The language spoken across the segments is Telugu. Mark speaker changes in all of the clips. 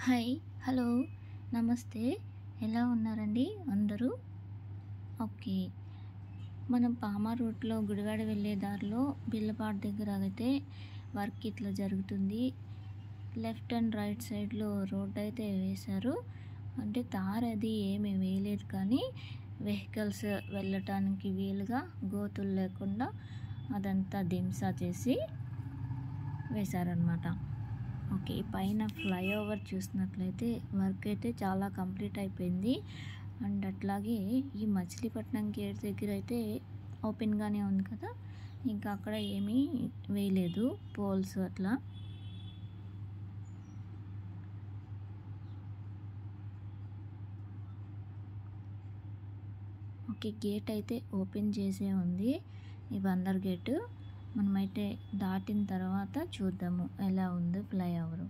Speaker 1: హాయ్. హలో. నమస్తే. ఎలా ఉన్నారండి అందరూ? ఓకే. మనం పామా రూట్‌లో గుడివాడ వెళ్ళే దారిలో బిల్లపాడు దగ్గర అయితే వర్క్ ఇట్లా జరుగుతుంది. లెఫ్ట్ అండ్ రైట్ సైడ్‌లో రోడ్డయితే వేశారు. అంటే తార్ అది ఏమి వేయలేదు కానీ వెహికల్స్ వెళ్ళటానికి వీలుగా గోతులు లేకుండా అదంతా దిమ్సా చేసి వేశారనమాట. ఓకే. పైన ఫ్లైఓవర్ చూసినట్లయితే వర్క్ అయితే చాలా కంప్లీట్ అయిపోయింది. అండ్ అట్లాగే ఈ మచిలీపట్నం గేట్ దగ్గర అయితే ఓపెన్‌గానే ఉంది కదా! ఇంకా అక్కడ ఏమీ వేయలేదు పోల్స్ అట్లా. ఓకే. గేట్ అయితే ఓపెన్ చేసే ఉంది. ఈ బందర్ గేటు. మనమైతే దాటిన తర్వాత చూద్దాము ఎలా ఉందో ఫ్లైఓవరు.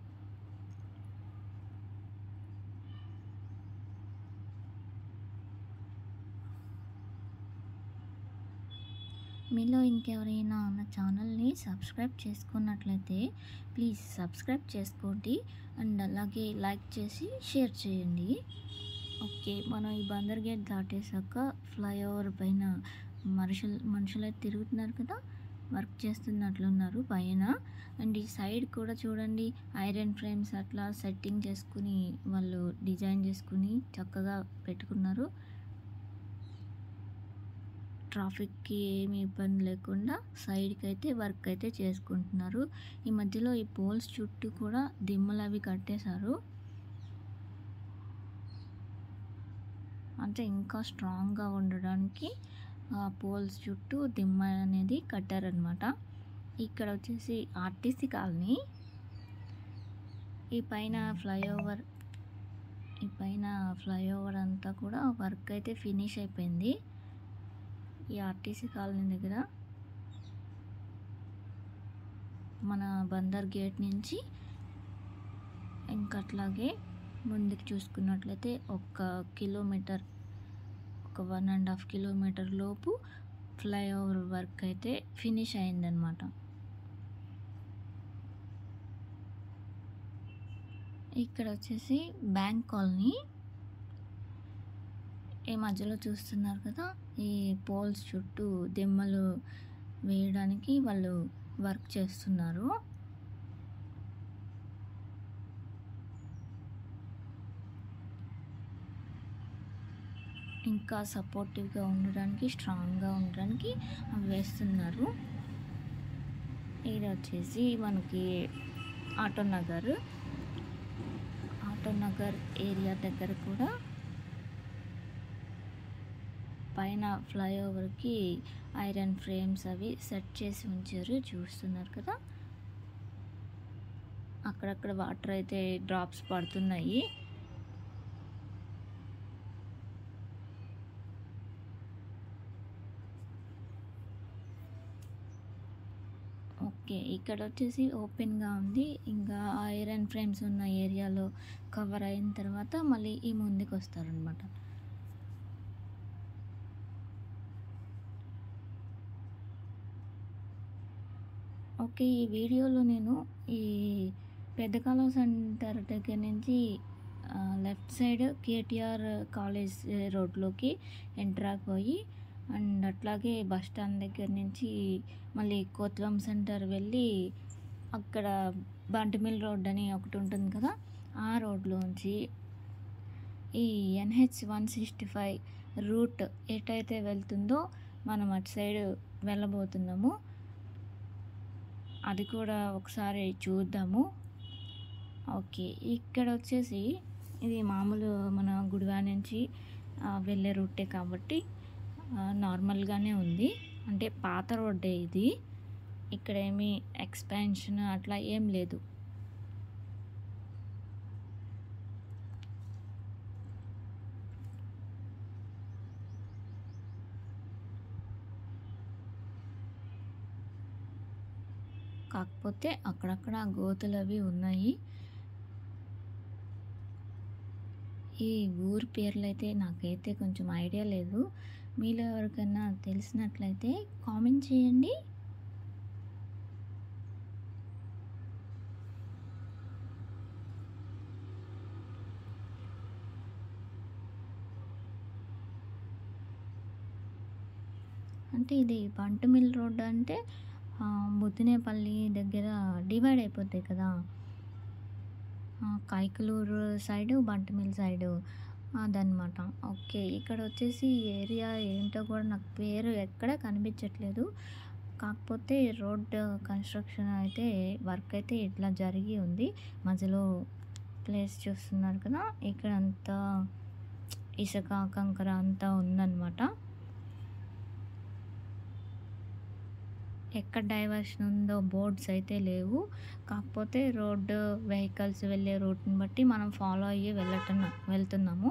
Speaker 1: మీలో ఇంకెవరైనా నా ఛానల్ని సబ్స్క్రైబ్ చేసుకున్నట్లయితే ప్లీజ్ సబ్స్క్రైబ్ చేసుకోండి. అండ్ అలాగే లైక్ చేసి షేర్ చేయండి. ఓకే. మనం ఈ బందర్ గేట్ దాటేసాక ఫ్లైఓవర్ పైన మనుషులైతే తిరుగుతున్నారు కదా! వర్క్ చేస్తున్నట్లున్నారు పైన. అండ్ ఈ సైడ్ కూడా చూడండి ఐరన్ ఫ్రేమ్స్ అట్లా సెట్టింగ్ చేసుకుని వాళ్ళు డిజైన్ చేసుకుని చక్కగా పెట్టుకున్నారు. ట్రాఫిక్‌కి ఏమి ఇబ్బంది లేకుండా సైడ్‌కి అయితే వర్క్ అయితే చేసుకుంటున్నారు. ఈ మధ్యలో ఈ పోల్స్ చుట్టూ కూడా దిమ్మలవి కట్టేశారు. అంటే ఇంకా స్ట్రాంగ్‌గా ఉండడానికి పోల్స్ చుట్టూ దిమ్మ అనేది కట్టారనమాట. ఇక్కడ వచ్చేసి ఆర్టీసీ కాలనీ. ఈ పైన ఫ్లైఓవర్ ఈ పైన ఫ్లైఓవర్ అంతా కూడా వర్క్ అయితే ఫినిష్ అయిపోయింది. ఈ ఆర్టీసీ కాలనీ దగ్గర మన బందర్ గేట్ నుంచి ఇంకా అట్లాగే ముందుకు చూసుకున్నట్లయితే ఒక 1.5 కిలోమీటర్ లోపు ఫ్లైఓవర్ వర్క్ అయితే ఫినిష్ అయిందనమాట. ఇక్కడ వచ్చేసి బ్యాంక్ కాలనీ. ఈ మధ్యలో చూస్తున్నారు కదా! ఈ పోల్స్ చుట్టూ దిమ్మలు వేయడానికి వాళ్ళు వర్క్ చేస్తున్నారు. ఇంకా సపోర్టివ్‌గా ఉండడానికి, స్ట్రాంగ్‌గా ఉండడానికి అవి వేస్తున్నారు. ఇది వచ్చేసి మనకి auto Nagar. Auto Nagar area దగ్గర కూడా పైన ఫ్లైఓవర్‌కి ఐరన్ ఫ్రేమ్స్ అవి సెట్ చేసి ఉంచారు. చూస్తున్నారు కదా! అక్కడక్కడ వాటర్ అయితే డ్రాప్స్ పడుతున్నాయి. ఓకే. ఇక్కడ వచ్చేసి ఓపెన్‌గా ఉంది. ఇంకా ఐరన్ ఫ్రేమ్స్ ఉన్న ఏరియాలో కవర్ అయిన తర్వాత మళ్ళీ ఈ ముందుకొస్తారనమాట. ఓకే. ఈ వీడియోలో నేను ఈ పెద్ద కాలువ సెంటర్ దగ్గర నుంచి లెఫ్ట్ సైడ్ కేటీఆర్ కాలేజ్ రోడ్‌లోకి ఎంటర్ అయిపోయి అండ్ అట్లాగే బస్ స్టాండ్ దగ్గర నుంచి మళ్ళీ కోత్వం సెంటర్ వెళ్ళి అక్కడ బంటిమిల్ రోడ్ అని ఒకటి ఉంటుంది కదా! ఆ రోడ్‌లోంచి ఈ ఎన్‌హెచ్ 165 రూట్ ఎటైతే వెళ్తుందో మనం అటు సైడ్ వెళ్ళబోతున్నాము. అది కూడా ఒకసారి చూద్దాము. ఓకే. ఇక్కడొచ్చేసి ఇది మామూలు మన గుడివాడ నుంచి వెళ్ళే రూటే కాబట్టి నార్మల్‌గానే ఉంది. అంటే పాత రోడ్డే ఇది. ఇక్కడేమి ఎక్స్‌పాన్షన్ అట్లా ఏం లేదు. కాకపోతే అక్కడక్కడ గోతులవి ఉన్నాయి. ఈ ఊరి పేర్లయితే నాకైతే కొంచెం ఐడియా లేదు. మీలో ఎవరికైనా తెలిసినట్లయితే కామెంట్ చేయండి. అంటే ఇది బంటుమిల్ రోడ్ అంటే ముదినేపల్లి దగ్గర డివైడ్ అయిపోతాయి కదా! కైకలూరు సైడు, బంటుమిల్ సైడు అదనమాట. ఓకే. ఇక్కడొచ్చేసి ఏరియా ఏంటో కూడా నాకు పేరు ఎక్కడ కనిపించట్లేదు. కాకపోతే రోడ్ కన్‌స్ట్రక్షన్ అయితే వర్క్ అయితే ఇట్లా జరిగి ఉంది. మధ్యలో ప్లేస్ చూస్తున్నారు కదా! ఇక్కడంతా ఇసక, కంకర అంతా ఉందనమాట. ఎక్కడ డైవర్షన్ ఉందో బోర్డ్స్ అయితే లేవు. కాకపోతే రోడ్డు వెహికల్స్ వెళ్ళే రూట్‌ని బట్టి మనం ఫాలో అయ్యి వెళ్తున్నాము.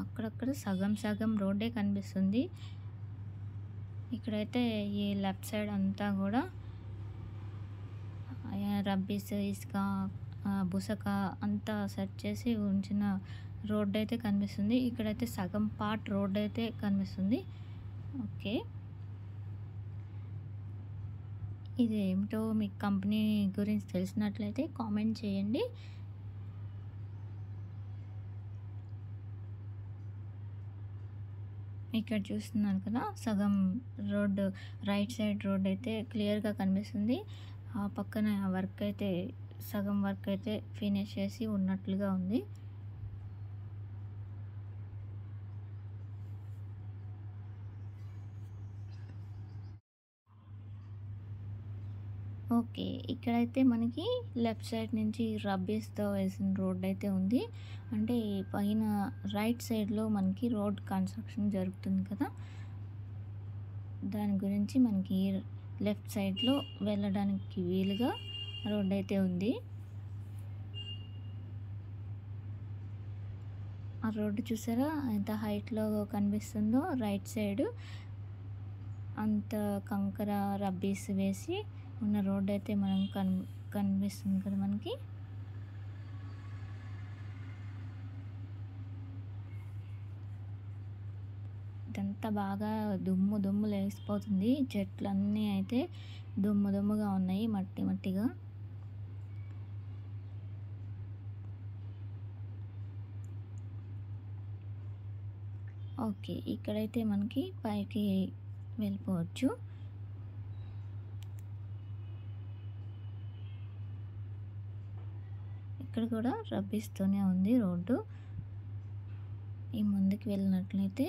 Speaker 1: అక్కడక్కడ సగం సగం రోడ్డే కనిపిస్తుంది. ఇక్కడైతే ఈ లెఫ్ట్ సైడ్ అంతా గూడా రబ్బీస్, ఇసుక, బుసక అంతా సెట్ చేసి ఉంచిన రోడ్డయితే కనిపిస్తుంది. ఇక్కడైతే సగం పార్ట్ రోడ్డయితే కనిపిస్తుంది. ఓకే. ఇదేమిటో మీకు కంపెనీ గురించి తెలిసినట్లయితే కామెంట్ చేయండి. ఇక్కడ చూస్తున్నారు కదా! సగం రోడ్డు రైట్ సైడ్ రోడ్డయితే క్లియర్‌గా కనిపిస్తుంది. ఆ పక్కన వర్క్ అయితే సగం వర్క్ అయితే ఫినిష్ చేసి ఉన్నట్లుగా ఉంది. ఓకే. ఇక్కడైతే మనకి లెఫ్ట్ సైడ్ నుంచి రబ్బీస్‌తో వేసిన రోడ్డయితే ఉంది. అంటే పైన రైట్ సైడ్‌లో మనకి రోడ్ కన్‌స్ట్రక్షన్ జరుగుతుంది కదా! దాని గురించి మనకి లెఫ్ట్ సైడ్‌లో వెళ్ళడానికి వీలుగా రోడ్డయితే ఉంది. ఆ రోడ్డు చూసారా ఎంత హైట్‌లో కనిపిస్తుందో రైట్ సైడు. అంత కంకర, రబ్బీస్ వేసి ఉన్న రోడ్డయితే మనం కనిపిస్తుంది కదా మనకి. ఇదంతా బాగా దుమ్ము లేసిపోతుంది. చెట్లన్నీ అయితే దుమ్ముగా ఉన్నాయి మట్టిగా. ఓకే. ఇక్కడైతే మనకి పైకి వెళ్ళిపోవచ్చు. ఇక్కడ కూడా రబ్బీస్‌తోనే ఉంది రోడ్డు. ఈ ముందుకు వెళ్ళినట్లయితే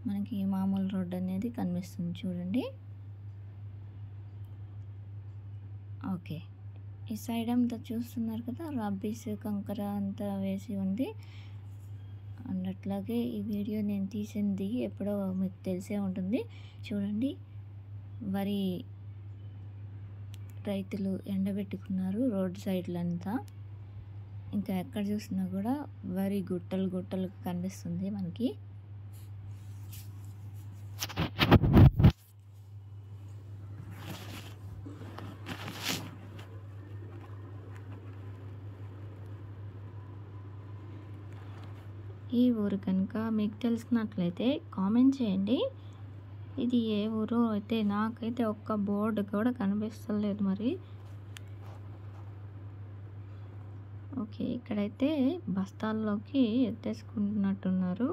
Speaker 1: మనకి మామూలు రోడ్డు అనేది కనిపిస్తుంది చూడండి. ఓకే. ఈ సైడ్ అంతా చూస్తున్నారు కదా! రబ్బీస్, కంకర అంతా వేసి ఉంది. అండ్ అట్లాగే ఈ వీడియో నేను తీసింది ఎప్పుడో మీకు తెలిసే ఉంటుంది. చూడండి వరి రైతులు ఎండబెట్టుకున్నారు రోడ్ సైడ్‌లంతా. ఇంకా ఎక్కడ చూసినా కూడా వరి గుట్టలు కనిపిస్తుంది మనకి. ఈ ఊరు కనుక మీకు తెలిసినట్లయితే కామెంట్ చేయండి. ఇది ఏ ఊరో అయితే నాకైతే ఒక్క బోర్డు కూడా కనిపిస్తలేదు మరి. ఓకే. ఇక్కడైతే బస్తాల్లోకి ఎత్తేసుకుంటున్నట్టున్నారు.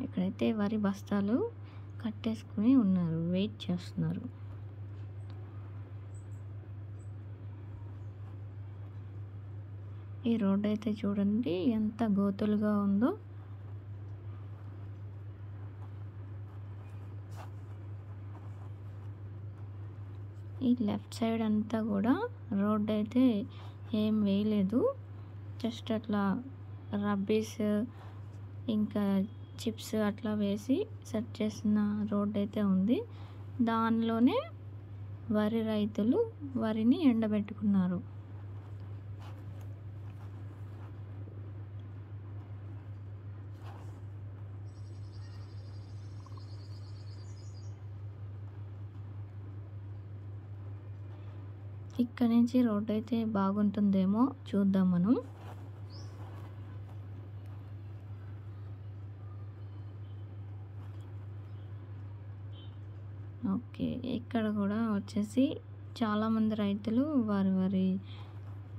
Speaker 1: ఇక్కడైతే వరి బస్తాలు కట్టేసుకుని ఉన్నారు. వెయిట్ చేస్తున్నారు. ఈ రోడ్ అయితే చూడండి ఎంత గోతులుగా ఉందో. ఈ లెఫ్ట్ సైడ్ అంతా కూడా రోడ్ అయితే ఏం వేయలేదు. జస్ట్ అట్లా రబ్బీస్ ఇంకా చిప్స్ అట్లా వేసి సెట్ చేసిన రోడ్ అయితే ఉంది. దానిలోనే వరి రైతులు వరిని ఎండబెట్టుకున్నారు. ఇక్కడ నుంచి రోడ్ అయితే బాగుంటుందేమో చూద్దాం మనం. ఓకే. ఇక్కడ కూడా వచ్చేసి చాలామంది రైతులు వారి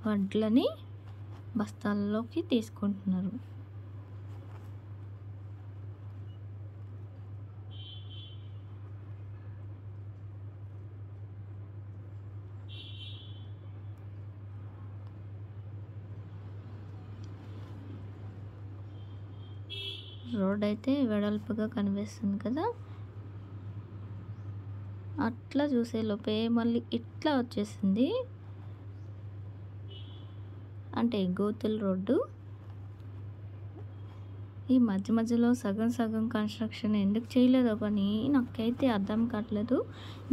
Speaker 1: వడ్లని బస్తాల్లోకి తీసుకుంటున్నారు. రోడ్ అయితే వెడల్పుగా కనిపిస్తుంది కదా. అట్లా చూసేలోపే మళ్ళీ ఇట్లా వచ్చేసింది. అంటే గోతుల రోడ్డు. ఈ మధ్య మధ్యలో సగం సగం కన్స్ట్రక్షన్ ఎందుకు చేయలేదో కానీ నాకైతే అర్థం కావట్లేదు.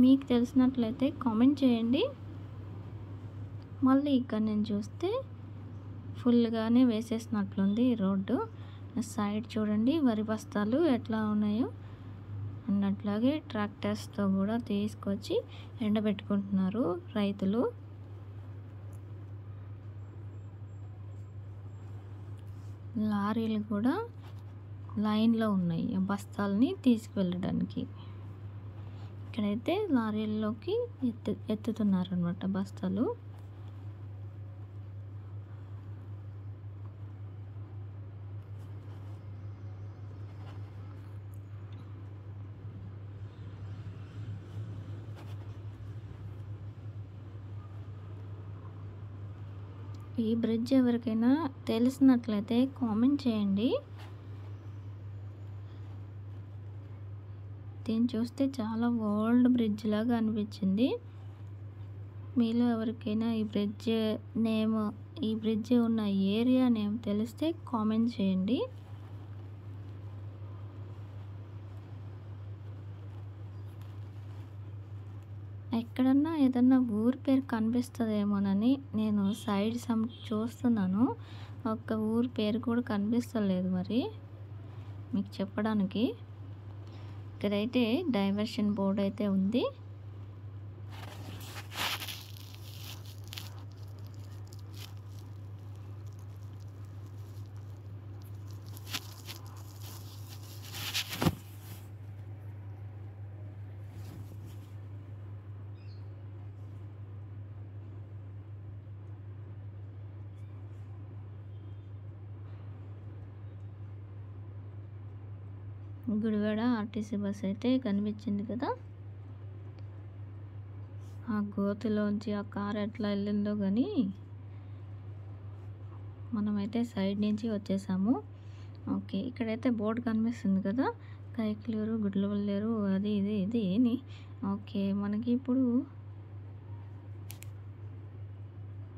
Speaker 1: మీకు తెలిసినట్లయితే కామెంట్ చేయండి. మళ్ళీ ఇక్కడ నేను చూస్తే ఫుల్గానే వేసేసినట్లుంది ఈ రోడ్డు. సైడ్ చూడండి వరి బస్తాలు ఎట్లా ఉన్నాయో. అన్నట్లాగే ట్రాక్టర్స్తో కూడా తీసుకొచ్చి ఎండబెట్టుకుంటున్నారు రైతులు. లారీలు కూడా లైన్లో ఉన్నాయి బస్తాలని తీసుకువెళ్ళడానికి. ఇక్కడైతే లారీల్లోకి ఎత్తుతున్నారు అనమాట బస్తాలు. ఈ బ్రిడ్జ్ ఎవరికైనా తెలిసినట్లయితే కామెంట్ చేయండి. దీన్ని చూస్తే చాలా ఓల్డ్ బ్రిడ్జ్ లాగా అనిపించింది. మీలో ఎవరికైనా ఈ బ్రిడ్జ్ ఉన్న ఏరియా నేమ్ తెలిస్తే కామెంట్ చేయండి. ఎక్కడన్నా ఏదన్నా ఊరి పేరు కనిపిస్తుందేమోనని నేను సైడ్ చూస్తున్నాను. ఒక్క ఊరి పేరు కూడా కనిపిస్తలేదు మరి మీకు చెప్పడానికి. ఇక్కడైతే డైవర్షన్ బోర్డు అయితే ఉంది. గుడివాడ ఆర్టీసీ బస్ అయితే కనిపించింది కదా. ఆ గోతులోంచి ఆ కారు ఎట్లా వెళ్ళిందో కానీ మనమైతే సైడ్ నుంచి వచ్చేసాము. ఓకే, ఇక్కడైతే బోర్డు కనిపిస్తుంది కదా, కైకలూరు గుడ్లవల్లేరు అది ఇది అని. ఓకే, మనకి ఇప్పుడు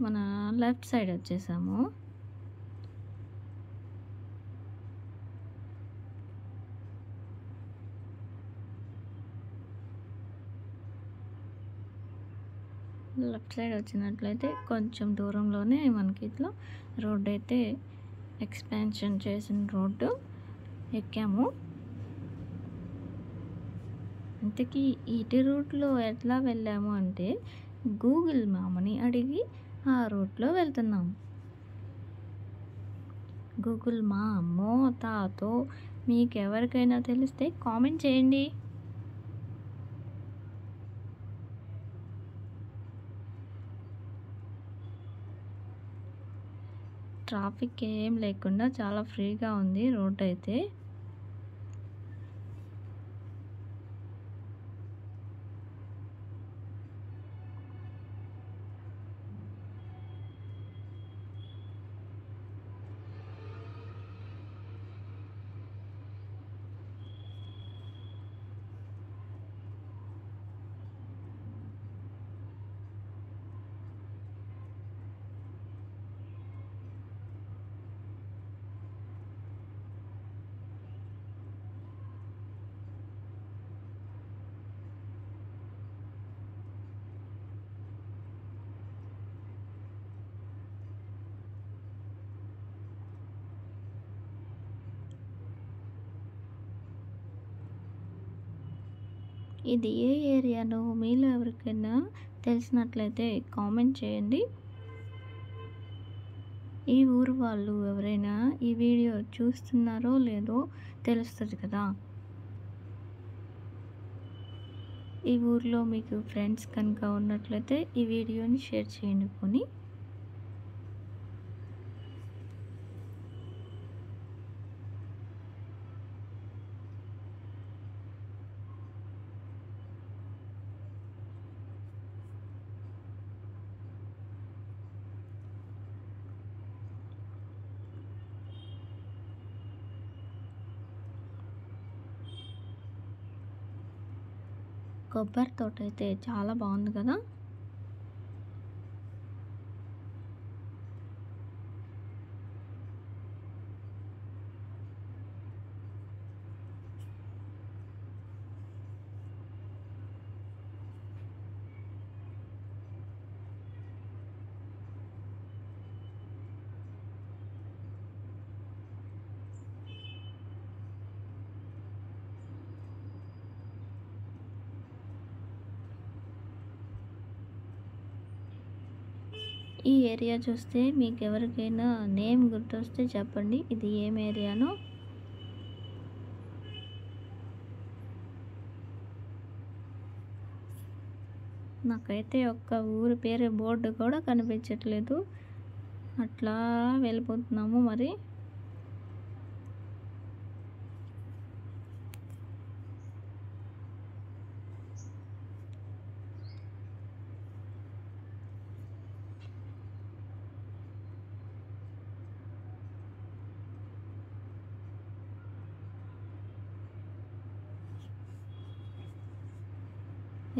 Speaker 1: మన లెఫ్ట్ సైడ్ వచ్చేసాము. లెఫ్ట్ సైడ్ వచ్చినట్లయితే కొంచెం దూరంలోనే మనకి ఇట్లా రోడ్డు అయితే ఎక్స్పాన్షన్ చేసిన రోడ్డు ఎక్కాము. ఇంతకీ ఇటు రూట్లో ఎట్లా వెళ్ళాము అంటే గూగుల్ మ్యాప్ని అడిగి ఆ రూట్లో వెళ్తున్నాం. గూగుల్ మ్యామో తాతో మీకు ఎవరికైనా తెలిస్తే కామెంట్ చేయండి. ట్రాఫిక్ ఏం లేకుండా చాలా ఫ్రీగా ఉంది రోడ్ అయితే. ఇది ఏ ఏరియానో మీలో ఎవరికైనా తెలిసినట్లయితే కామెంట్ చేయండి. ఈ ఊరు వాళ్ళు ఎవరైనా ఈ వీడియో చూస్తున్నారో లేదో తెలుస్తుంది కదా. ఈ ఊర్లో మీకు ఫ్రెండ్స్ కనుక ఉన్నట్లయితే ఈ వీడియోని షేర్ చేయండి. కొబ్బరి తోటైతే చాలా బాగుంది కదా. ఈ ఏరియా చూస్తే మీకు ఎవరికైనా నేమ్ గుర్తొస్తే చెప్పండి, ఇది ఏం ఏరియానో. నాకైతే ఒక్క ఊరి పేరు బోర్డు కూడా కనిపించట్లేదు. అట్లా వెళ్ళిపోతున్నాము మరి.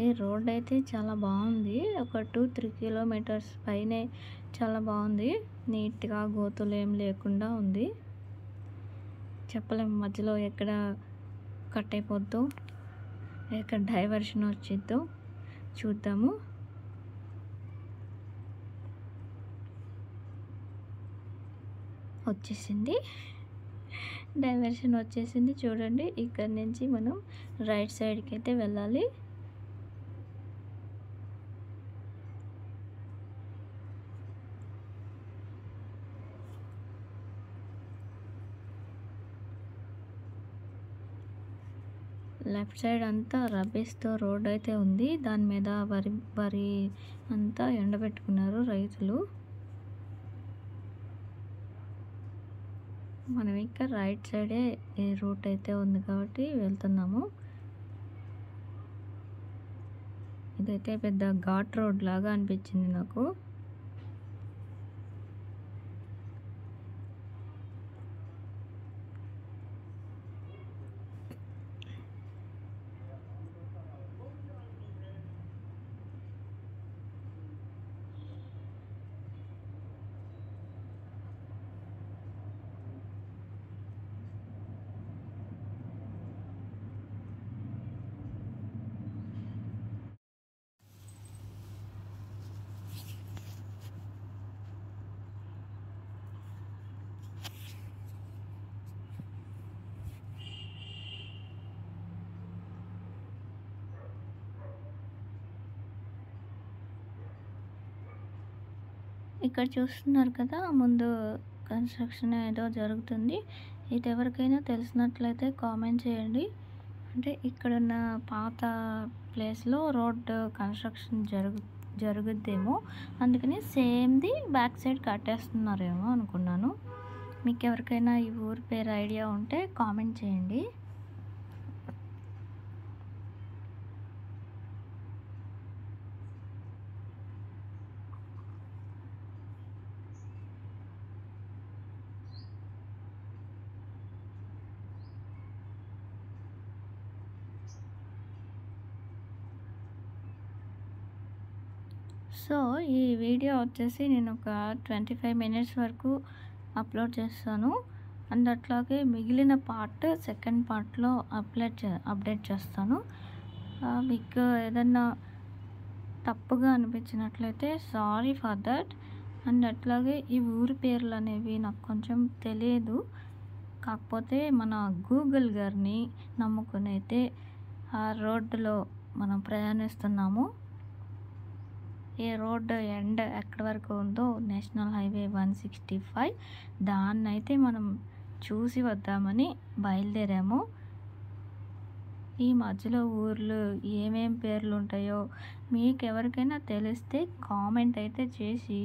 Speaker 1: ఈ రోడ్ అయితే చాలా బాగుంది. ఒక 2-3 కిలోమీటర్స్ పైనే చాలా బాగుంది. నీట్గా గోతులు ఏం లేకుండా ఉంది. చెప్పలేము మధ్యలో ఎక్కడ కట్ అయిపోద్దో, ఎక్కడ డైవర్షన్ వచ్చిద్దో చూద్దాము. వచ్చేసింది, డైవర్షన్ వచ్చేసింది. చూడండి, ఇక్కడ నుంచి మనం రైట్ సైడ్కి అయితే వెళ్ళాలి. లెఫ్ట్ సైడ్ అంతా రబ్బీస్తో రోడ్ అయితే ఉంది. దాని మీద వరి అంతా ఎండబెట్టుకున్నారు రైతులు. మనం ఇక్కడ రైట్ సైడే ఈ రూట్ అయితే ఉంది కాబట్టి వెళ్తున్నాము. ఇదైతే పెద్ద ఘాట్ రోడ్ లాగా అనిపించింది నాకు. ఇక్కడ చూస్తున్నారు కదా, ముందు కన్స్ట్రక్షన్ ఏదో జరుగుతుంది. ఇది ఎవరికైనా తెలిసినట్లయితే కామెంట్ చేయండి. అంటే ఇక్కడున్న పాత ప్లేస్లో రోడ్ కన్స్ట్రక్షన్ జరుగుద్దేమో, అందుకని సేమ్ది బ్యాక్ సైడ్ కట్టేస్తున్నారేమో అనుకున్నాను. మీకు ఎవరికైనా ఈ ఊరి పేరు ఐడియా ఉంటే కామెంట్ చేయండి. సో ఈ వీడియో వచ్చేసి నేను ఒక 25 మినిట్స్ వరకు అప్లోడ్ చేస్తాను. అండ్ అట్లాగే మిగిలిన పార్ట్ సెకండ్ పార్ట్లో అప్డేట్ చేస్తాను. మీకు ఏదన్నా తప్పుగా అనిపించినట్లయితే సారీ ఫర్ దట్. అండ్ అట్లాగే ఈ ఊరి పేర్లు అనేవి నాకు కొంచెం తెలియదు. కాకపోతే మన గూగుల్ గారిని నమ్ముకుని అయితే ఆ రోడ్డులో మనం ప్రయాణిస్తున్నాము. ఏ రోడ్డు ఎండ్ ఎక్కడి వరకు ఉందో నేషనల్ హైవే 165, దాన్నైతే మనం చూసి వద్దామని బయలుదేరాము. ఈ మధ్యలో ఊర్లు ఏమేం పేర్లు ఉంటాయో మీకు ఎవరికైనా తెలిస్తే కామెంట్ అయితే చేసి,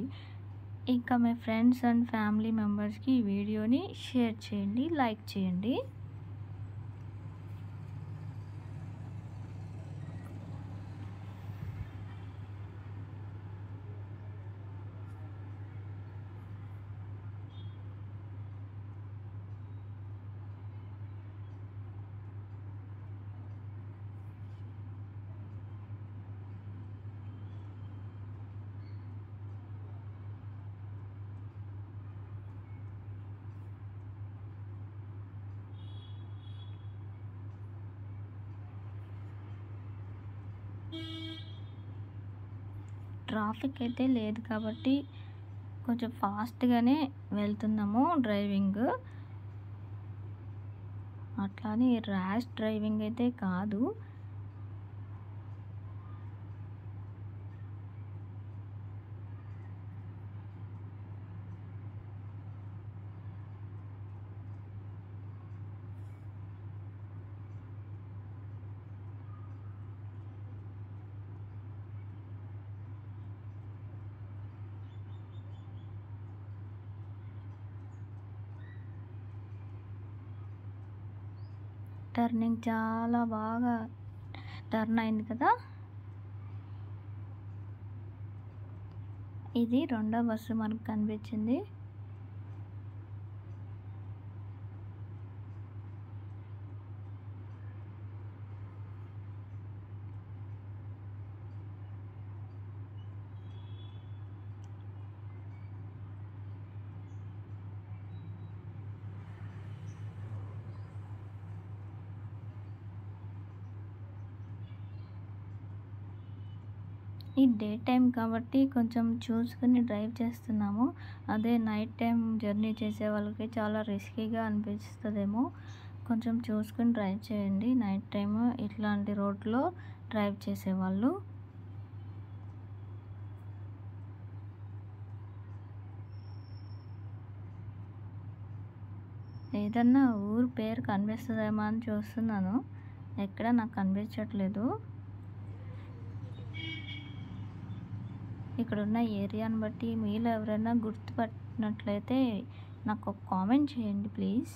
Speaker 1: ఇంకా మీ ఫ్రెండ్స్ అండ్ ఫ్యామిలీ మెంబర్స్కి ఈ వీడియోని షేర్ చేయండి, లైక్ చేయండి. ట్రాఫిక్ అయితే లేదు కాబట్టి కొంచెం ఫాస్ట్‌గానే వెళ్తున్నాము డ్రైవింగ్. అట్లా అని ర్యాష్ డ్రైవింగ్ అయితే కాదు. టర్నింగ్ చాలా బాగా టర్న్ అయింది కదా! ఇది రెండో బస్సు మనకు కనిపించింది. ఈ డే టైం కాబట్టి కొంచెం చూసుకొని డ్రైవ్ చేస్తున్నాము. అదే నైట్ టైం జర్నీ చేసే వాళ్ళకి చాలా రిస్కీగా అనిపిస్తదేమో. కొంచెం చూసుకొని డ్రైవ్ చేయండి నైట్ టైము ఇట్లాంటి రోడ్లో డ్రైవ్ చేసేవాళ్ళు. ఏదన్నా ఊరు పేరు కనిపిస్తదేమో అని చూస్తున్నాను. ఎక్కడ నాకు కనిపించట్లేదు. ఇక్కడున్న ఏరియాని బట్టి మీలో ఎవరైనా గుర్తుపట్టినట్లయితే నాకు ఒక కామెంట్ చేయండి ప్లీజ్.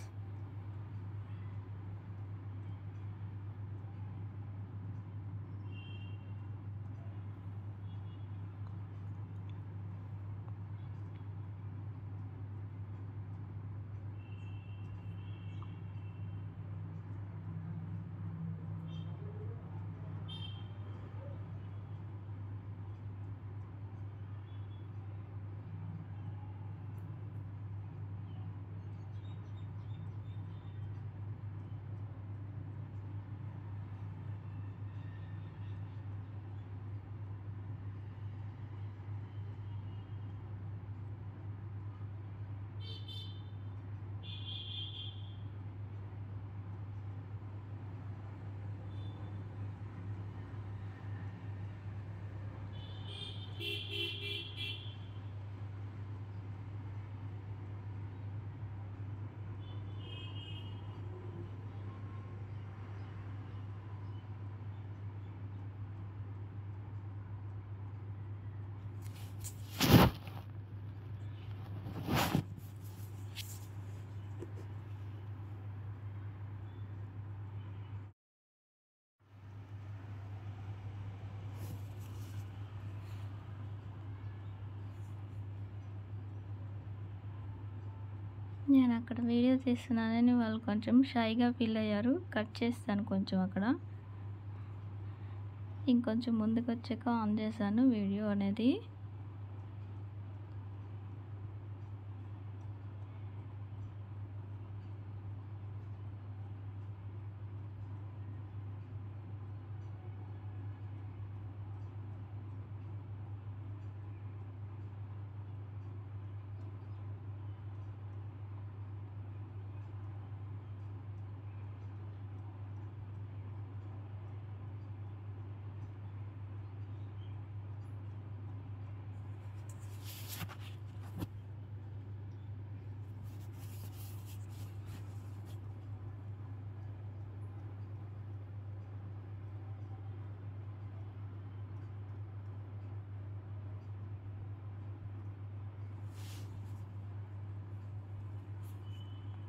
Speaker 1: నేను అక్కడ వీడియో తీస్తున్నానని వాళ్ళు కొంచెం షైగా ఫీల్ అయ్యారు. కట్ చేస్తాను కొంచెం అక్కడ. ఇంకొంచెం ముందుకొచ్చాక ఆన్ చేశాను వీడియో అనేది.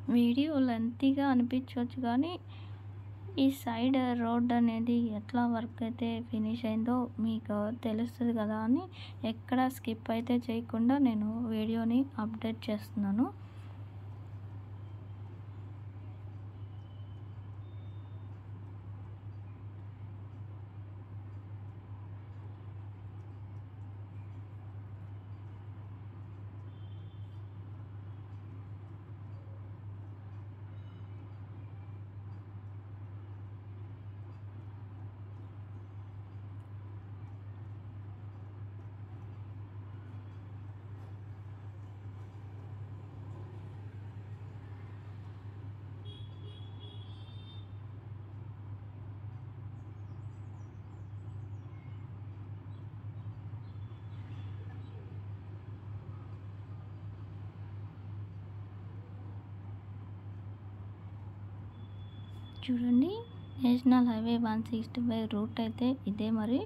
Speaker 1: వీడియో లెంతీగా అనిపించవచ్చు కానీ ఈ సైడ్ రోడ్ అనేది ఎట్లా వర్క్ అయితే ఫినిష్ అయిందో మీకు తెలుస్తుంది కదా అని ఎక్కడ స్కిప్ అయితే చేయకుండా నేను వీడియోని అప్డేట్ చేస్తున్నాను. చూడండి, నేషనల్ హైవే 165 రూట్ అయితే ఇదే మరి.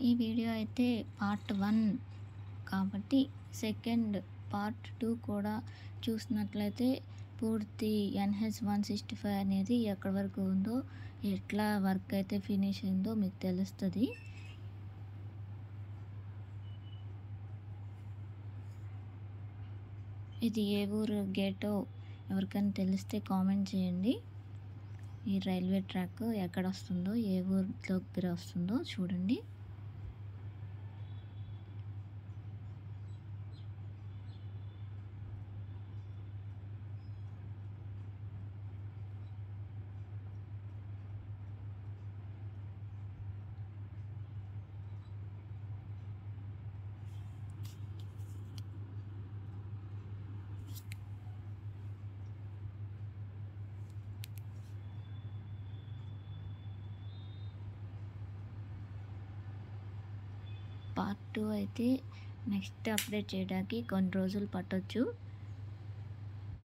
Speaker 1: ఈ వీడియో అయితే పార్ట్ 1 కాబట్టి సెకండ్ పార్ట్ 2 కూడా చూసినట్లయితే పూర్తి NH 165 అనేది ఎక్కడి వరకు ఉందో, ఎట్లా వర్క్ అయితే ఫినిష్ అయిందో మీకు తెలుస్తుంది. ఇది ఏ ఊరు గేటో ఎవరికైనా తెలిస్తే కామెంట్ చేయండి. ఈ రైల్వే ట్రాక్ ఎక్కడ వస్తుందో, ఏ ఊరు దగ్గర వస్తుందో చూడండి. పార్ట్ 2 అయితే నెక్స్ట్ అప్డేట్ చేయడానికి కొన్ని రోజులు పట్టొచ్చు.